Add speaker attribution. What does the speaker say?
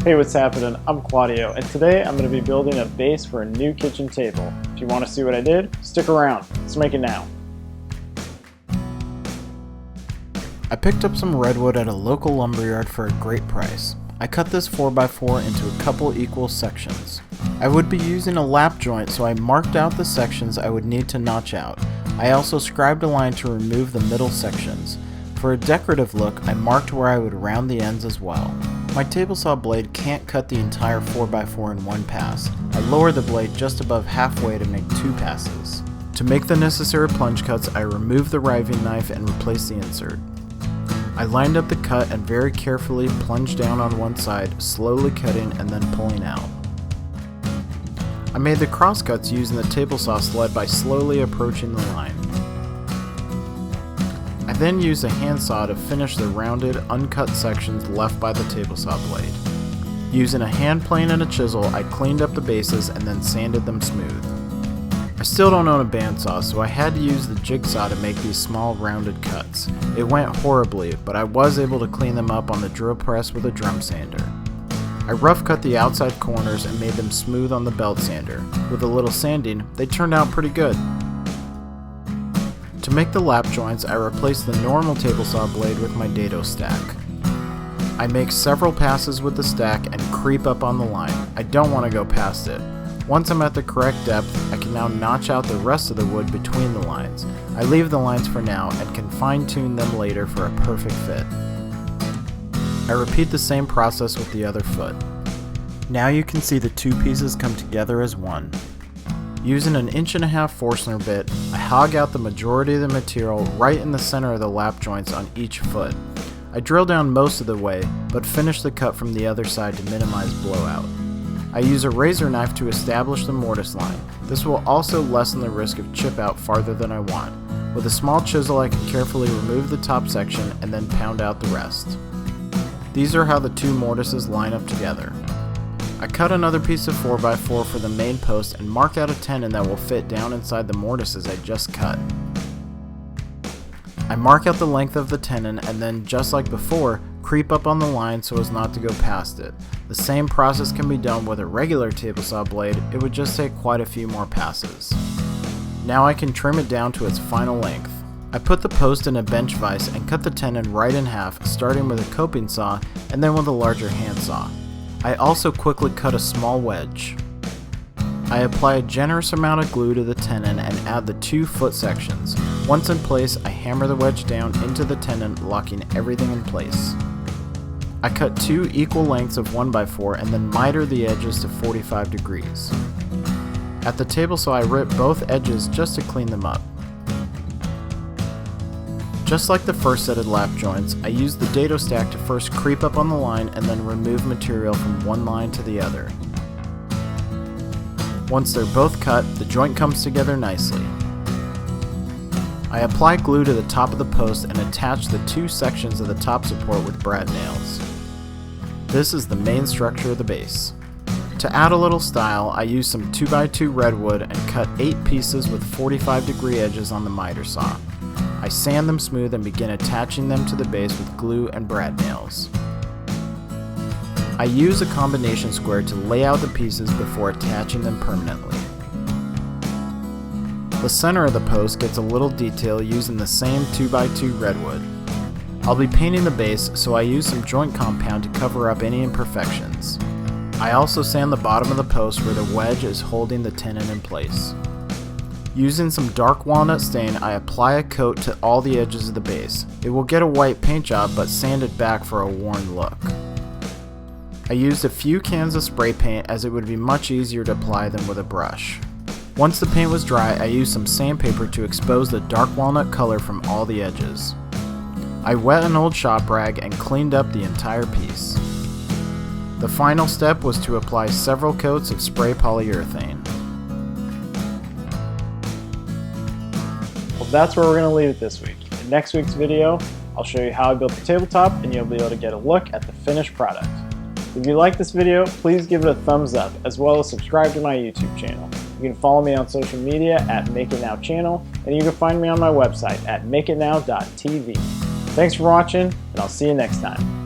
Speaker 1: Hey, what's happening? I'm Claudio, and today I'm going to be building a base for a new kitchen table. If you want to see what I did, stick around. Let's make it now.
Speaker 2: I picked up some redwood at a local lumberyard for a great price. I cut this 4x4 into a couple equal sections. I would be using a lap joint, so I marked out the sections I would need to notch out. I also scribed a line to remove the middle sections. For a decorative look, I marked where I would round the ends as well. My table saw blade can't cut the entire 4x4 in one pass. I lowered the blade just above halfway to make 2 passes. To make the necessary plunge cuts, I removed the riving knife and replaced the insert. I lined up the cut and very carefully plunged down on one side, slowly cutting and then pulling out. I made the cross cuts using the table saw sled by slowly approaching the line. I then used a handsaw to finish the rounded, uncut sections left by the table saw blade. Using a hand plane and a chisel, I cleaned up the bases and then sanded them smooth. I still don't own a bandsaw, so I had to use the jigsaw to make these small rounded cuts. It went horribly, but I was able to clean them up on the drill press with a drum sander. I rough cut the outside corners and made them smooth on the belt sander. With a little sanding, they turned out pretty good. To make the lap joints, I replaced the normal table saw blade with my dado stack. I make several passes with the stack and creep up on the line. I don't want to go past it. Once I'm at the correct depth, I can now notch out the rest of the wood between the lines. I leave the lines for now and can fine-tune them later for a perfect fit. I repeat the same process with the other foot. Now you can see the two pieces come together as one. Using an 1.5" Forstner bit, I hog out the majority of the material right in the center of the lap joints on each foot. I drill down most of the way, but finish the cut from the other side to minimize blowout. I use a razor knife to establish the mortise line. This will also lessen the risk of chip out farther than I want. With a small chisel, I can carefully remove the top section and then pound out the rest. These are how the two mortises line up together. I cut another piece of 4x4 for the main post and mark out a tenon that will fit down inside the mortises I just cut. I mark out the length of the tenon and then, just like before, creep up on the line so as not to go past it. The same process can be done with a regular table saw blade, it would just take quite a few more passes. Now I can trim it down to its final length. I put the post in a bench vise and cut the tenon right in half, starting with a coping saw and then with a larger handsaw. I also quickly cut a small wedge. I apply a generous amount of glue to the tenon and add the 2 foot sections. Once in place, I hammer the wedge down into the tenon, locking everything in place. I cut 2 equal lengths of 1x4 and then miter the edges to 45 degrees. At the table saw, I rip both edges just to clean them up. Just like the first set of lap joints, I use the dado stack to first creep up on the line and then remove material from one line to the other. Once they're both cut, the joint comes together nicely. I apply glue to the top of the post and attach the 2 sections of the top support with brad nails. This is the main structure of the base. To add a little style, I use some 2x2 redwood and cut 8 pieces with 45-degree edges on the miter saw. I sand them smooth and begin attaching them to the base with glue and brad nails. I use a combination square to lay out the pieces before attaching them permanently. The center of the post gets a little detail using the same 2x2 redwood. I'll be painting the base, so I use some joint compound to cover up any imperfections. I also sand the bottom of the post where the wedge is holding the tenon in place. Using some dark walnut stain, I apply a coat to all the edges of the base. It will get a white paint job, but sand it back for a worn look. I used a few cans of spray paint as it would be much easier to apply than with a brush. Once the paint was dry, I used some sandpaper to expose the dark walnut color from all the edges. I wet an old shop rag and cleaned up the entire piece. The final step was to apply several coats of spray polyurethane.
Speaker 1: Well, that's where we're going to leave it this week. In next week's video, I'll show you how I built the tabletop and you'll be able to get a look at the finished product. If you like this video, please give it a thumbs up, as well as subscribe to my YouTube channel. You can follow me on social media at MakeItNowChannel, and you can find me on my website at makeitnow.tv. Thanks for watching, and I'll see you next time.